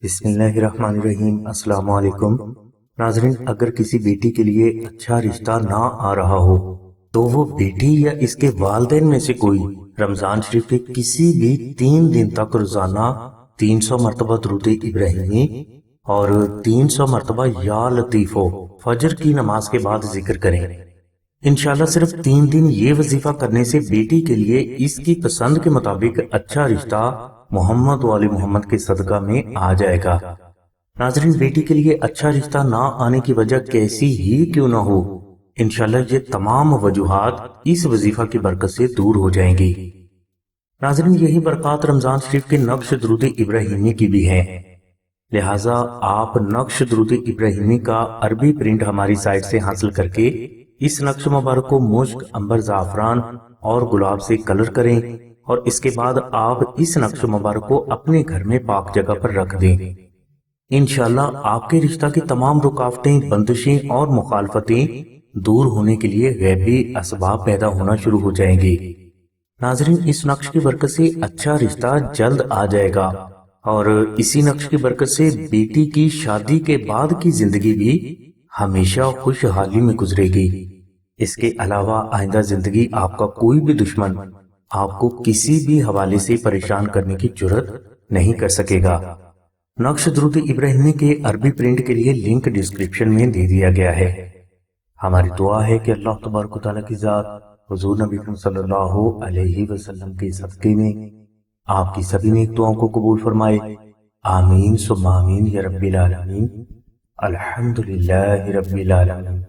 بسم اللہ الرحمن الرحیم۔ السلام علیکم ناظرین، اگر کسی بیٹی کے لیے اچھا رشتہ نہ آ رہا ہو تو وہ بیٹی یا اس کے والدین میں سے کوئی رمضان شریف کے کسی بھی 3 دن تک روزانہ 300 مرتبہ درود ابراہیمی اور 300 مرتبہ یا لطیفو فجر کی نماز کے بعد ذکر کریں۔ انشاءاللہ صرف 3 دن یہ وظیفہ کرنے سے بیٹی کے لیے اس کی پسند کے مطابق اچھا رشتہ محمد والی محمد کے صدقہ میں آ جائے گا۔ ناظرین، بیٹی کے لیے اچھا رشتہ نہ آنے کی وجہ کیسی ہی کیوں نہ ہو، انشاءاللہ یہ تمام وجوہات اس وظیفہ کی برکت سے دور ہو جائیں گی۔ ناظرین، یہی برکات رمضان شریف کے نقش درود ابراہیمی کی بھی ہیں، لہٰذا آپ نقش درود ابراہیمی کا عربی پرنٹ ہماری سائٹ سے حاصل کر کے اس نقش مبارک کو مشک، عنبر، زعفران اور گلاب سے کلر کریں اور اس کے بعد آپ اس نقش مبارک کو اپنے گھر میں پاک جگہ پر رکھ دیں۔ انشاءاللہ آپ کے رشتہ کی تمام رکاوٹیں، بندشیں اور مخالفتیں دور ہونے کے لیے غیبی اسباب پیدا ہونا شروع ہو جائیں گے۔ ناظرین، اس نقش کی برکت سے اچھا رشتہ جلد آ جائے گا اور اسی نقش کی برکت سے بیٹی کی شادی کے بعد کی زندگی بھی ہمیشہ خوشحالی میں گزرے گی۔ اس کے علاوہ آئندہ زندگی آپ کا کوئی بھی دشمن آپ کو کسی بھی حوالے سے پریشان کرنے کی جرات نہیں کر سکے گا۔ نقش درود ابراہیمی کے عربی پرنٹ کے لیے لنک ڈسکرپشن میں دے دیا گیا ہے۔ ہماری دعا ہے کہ اللہ تبارک و تعالیٰ کی ذات حضور نبی صلی اللہ علیہ وسلم کے صدقے میں آپ کی سبھی نیک دعاؤں کو قبول فرمائے۔ آمین ثم آمین یا رب العالمین۔ الحمدللہ رب العالمین۔